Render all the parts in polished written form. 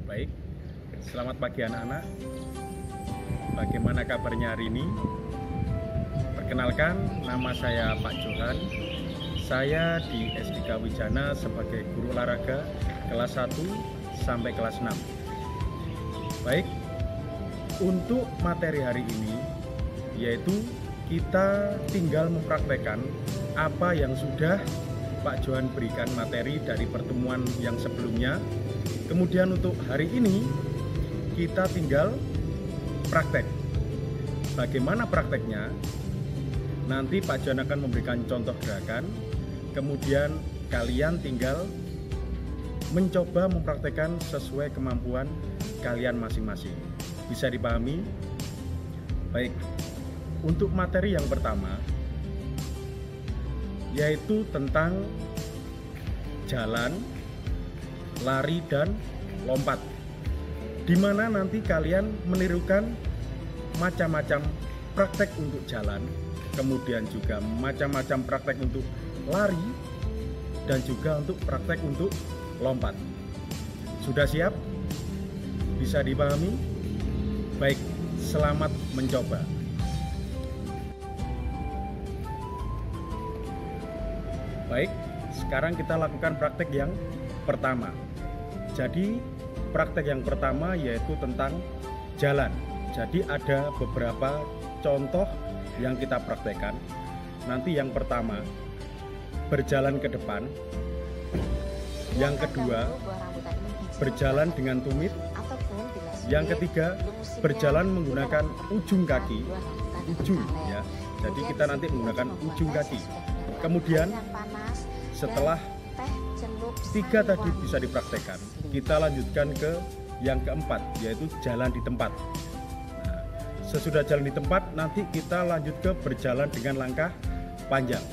Baik, selamat pagi anak-anak. Bagaimana kabarnya hari ini? Perkenalkan, nama saya Pak Johan. Saya di SDK Wijana sebagai guru olahraga kelas 1 sampai kelas 6. Baik, untuk materi hari ini yaitu kita tinggal mempraktekkan apa yang sudah Pak Johan berikan materi dari pertemuan yang sebelumnya. Kemudian untuk hari ini kita tinggal praktek. Bagaimana prakteknya? Nanti Pak Johan akan memberikan contoh gerakan. Kemudian kalian tinggal mencoba mempraktekkan sesuai kemampuan kalian masing-masing. Bisa dipahami? Baik, untuk materi yang pertama yaitu tentang jalan, lari, dan lompat, di mana nanti kalian menirukan macam-macam praktek untuk jalan, kemudian juga macam-macam praktek untuk lari, dan juga untuk praktek untuk lompat. Sudah siap? Bisa dipahami? Baik, selamat mencoba. Baik, sekarang kita lakukan praktek yang pertama. Jadi praktek yang pertama yaitu tentang jalan. Jadi ada beberapa contoh yang kita praktekkan. Nanti yang pertama berjalan ke depan, yang kedua berjalan dengan tumit, yang ketiga berjalan menggunakan ujung kaki, ya. Jadi kita nanti menggunakan ujung kaki. Kemudian setelah tiga tadi bisa dipraktekkan, kita lanjutkan ke yang keempat, yaitu jalan di tempat. Nah, sesudah jalan di tempat, nanti kita lanjut ke berjalan dengan langkah panjang.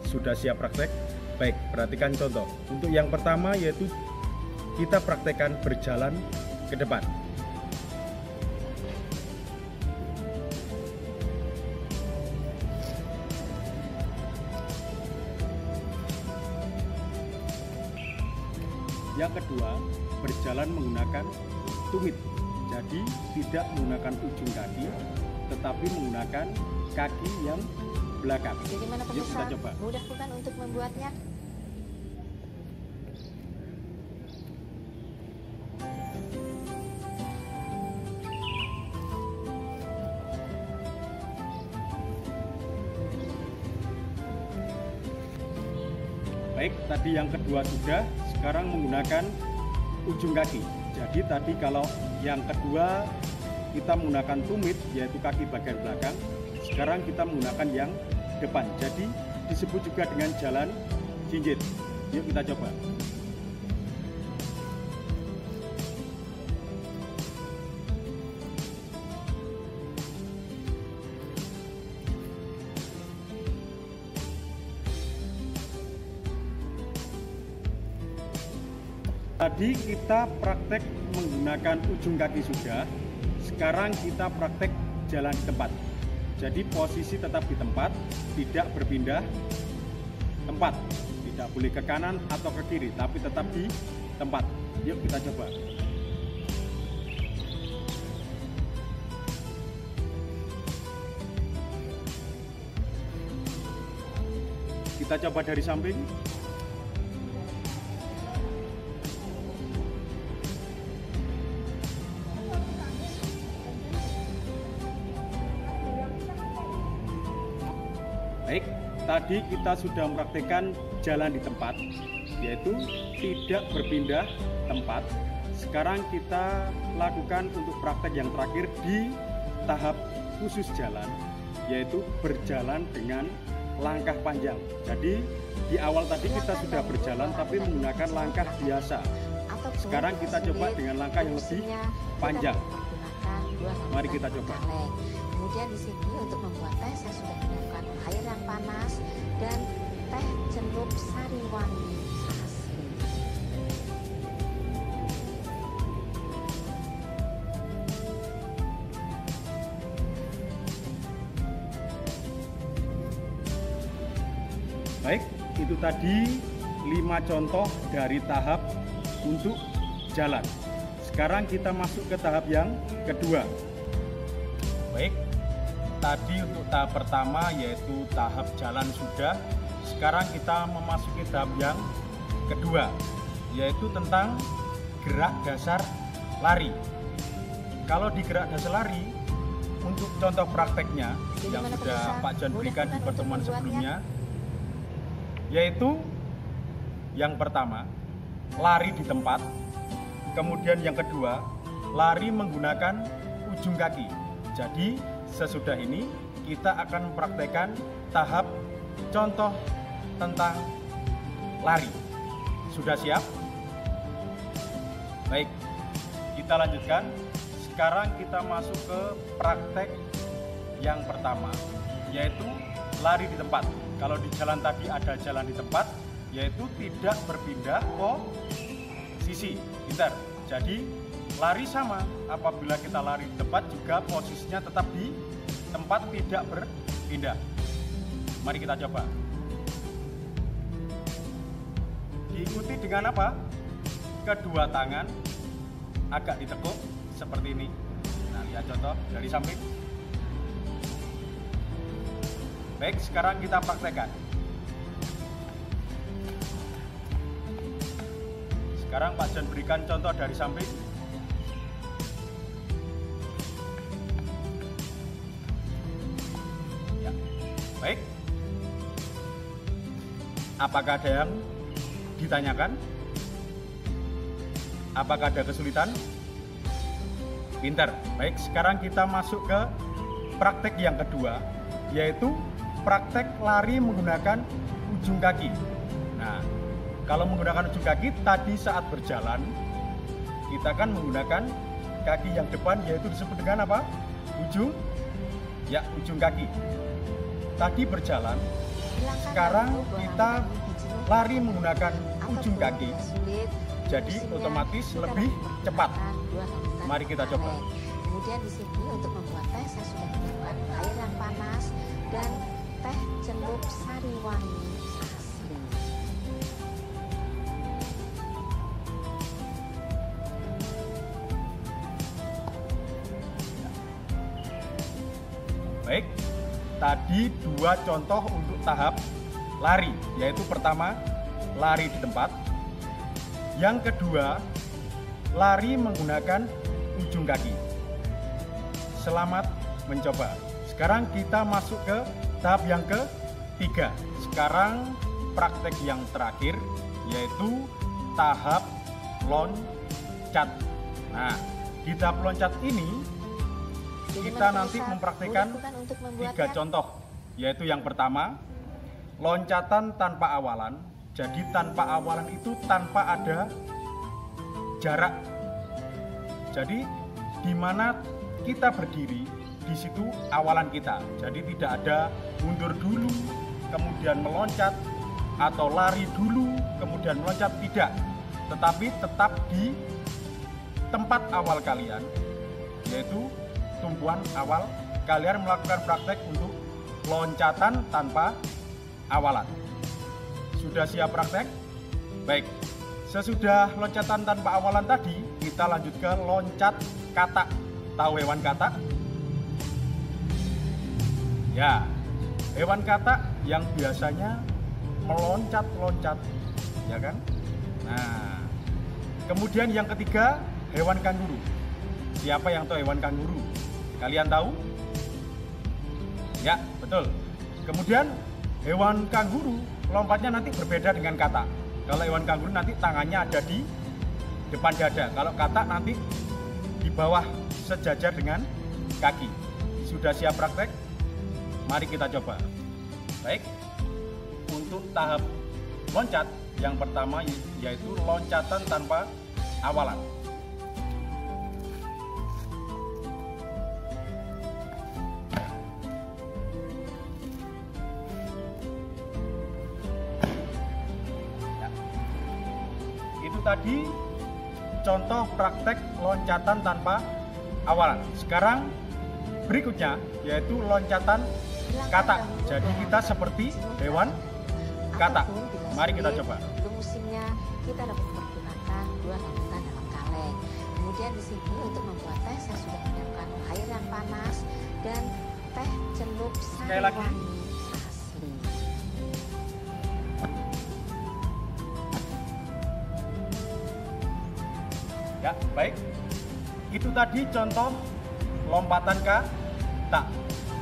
Sudah siap praktek? Baik, perhatikan contoh. Untuk yang pertama yaitu kita praktekkan berjalan ke depan. Yang kedua, berjalan menggunakan tumit. Jadi tidak menggunakan ujung kaki, tetapi menggunakan kaki yang belakang. Bagaimana Yuk kita pemirsa? coba. Mudah bukan untuk membuatnya? Baik, tadi yang kedua sudah, sekarang menggunakan ujung kaki. Jadi tadi kalau yang kedua kita menggunakan tumit, yaitu kaki bagian belakang. Sekarang kita menggunakan yang depan. Jadi disebut juga dengan jalan jinjit. Yuk kita coba. Tadi kita praktek menggunakan ujung kaki sudah. Sekarang kita praktek jalan di tempat. Jadi posisi tetap di tempat, tidak berpindah tempat. Tidak boleh ke kanan atau ke kiri, tapi tetap di tempat. Yuk kita coba. Kita coba dari samping. Baik, tadi kita sudah mempraktikkan jalan di tempat, yaitu tidak berpindah tempat. Sekarang kita lakukan untuk praktek yang terakhir di tahap khusus jalan, yaitu berjalan dengan langkah panjang. Jadi di awal tadi kita sudah berjalan tapi menggunakan langkah biasa. Sekarang kita coba dengan langkah yang lebih panjang. Mari kita coba. Kemudian di sini untuk membuat teh saya sudah menyiapkan air yang panas dan teh celup sari wangi asli. Baik, itu tadi 5 contoh dari tahap untuk jalan. sekarang kita masuk ke tahap yang kedua. Baik, tadi untuk tahap pertama yaitu tahap jalan sudah. Sekarang kita memasuki tahap yang kedua, yaitu tentang gerak dasar lari. Kalau di gerak dasar lari, untuk contoh prakteknya yang sudah Pak John berikan di pertemuan sebelumnya, yaitu yang pertama, lari di tempat. Kemudian yang kedua, lari menggunakan ujung kaki. Jadi sesudah ini kita akan mempraktekkan tahap contoh tentang lari. Sudah siap? Baik, kita lanjutkan. Sekarang kita masuk ke praktek yang pertama, yaitu lari di tempat. Kalau di jalan tadi ada jalan di tempat, yaitu tidak berpindah posisi. Pintar. Jadi lari sama, apabila kita lari di tempat juga posisinya tetap di tempat, tidak berpindah. Mari kita coba. Diikuti dengan apa? Kedua tangan agak ditekuk seperti ini. Nah, lihat contoh dari samping. Baik, sekarang kita praktekkan. Sekarang Pak John berikan contoh dari samping. Ya. Baik. Apakah ada yang ditanyakan? Apakah ada kesulitan? Pintar. Baik, sekarang kita masuk ke praktek yang kedua, yaitu praktek lari menggunakan ujung kaki. Nah, kalau menggunakan ujung kaki, tadi saat berjalan, kita kan menggunakan kaki yang depan, yaitu disebut dengan apa? Ujung kaki. Tadi berjalan, sekarang kita lari menggunakan ujung kaki, jadi otomatis lebih cepat. Mari kita coba. Kemudian di sini untuk membuat teh saya sudah menyiapkan air yang panas dan teh celup sari wangi asli. Baik, tadi dua contoh untuk tahap lari, yaitu pertama lari di tempat, yang kedua lari menggunakan ujung kaki. Selamat mencoba. Sekarang kita masuk ke tahap yang ketiga. Sekarang praktek yang terakhir, yaitu tahap loncat. Nah, di tahap loncat ini kita nanti mempraktikkan 3 contoh, yaitu yang pertama, loncatan tanpa awalan. Jadi tanpa awalan itu tanpa ada jarak. Jadi di mana kita berdiri, di situ awalan kita. Jadi tidak ada mundur dulu, kemudian meloncat, atau lari dulu, kemudian meloncat, tidak. Tetapi tetap di tempat awal kalian, yaitu tumpuan awal. Kalian melakukan praktek untuk loncatan tanpa awalan. Sudah siap praktek? Baik. Sesudah loncatan tanpa awalan tadi, kita lanjut ke loncat katak. Tahu hewan katak? Ya, hewan katak yang biasanya meloncat-loncat, ya kan? Nah, kemudian yang ketiga, hewan kanguru. Siapa yang tahu hewan kanguru? Kalian tahu? Ya, betul. Kemudian hewan kanguru lompatnya nanti berbeda dengan katak. Kalau hewan kanguru nanti tangannya ada di depan dada. Kalau katak nanti di bawah sejajar dengan kaki. Sudah siap praktek? Mari kita coba. Baik. Untuk tahap loncat yang pertama yaitu loncatan tanpa awalan. Tadi contoh praktek loncatan tanpa awalan. Sekarang berikutnya yaitu loncatan katak. Jadi kita seperti hewan katak. Mari kita coba. Untuk musimnya kita dapat menggunakan 2 rambutan dalam kaleng. Kemudian Kemudian di sini untuk membuat teh saya sudah menyiapkan air yang panas dan teh celup sari wangi asli. Ya, baik. Itu tadi contoh lompatan kata.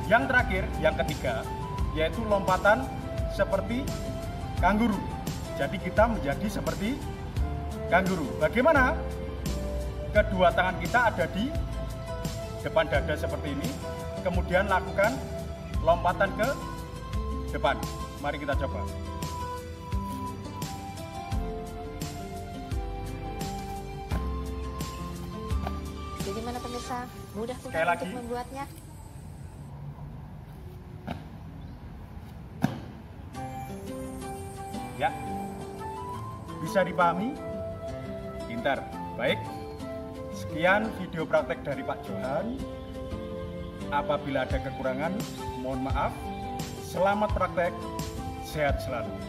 Yang terakhir, yang ketiga, yaitu lompatan seperti kanguru. Jadi kita menjadi seperti kanguru. Bagaimana? Kedua tangan kita ada di depan dada seperti ini. Kemudian lakukan lompatan ke depan. Mari kita coba. Jadi mana pemirsa? Mudah bukan Sekali lagi. untuk membuatnya? Ya, bisa dipahami? Pintar. Baik, sekian video praktek dari Pak Johan. Apabila ada kekurangan, mohon maaf. Selamat praktek, sehat selalu.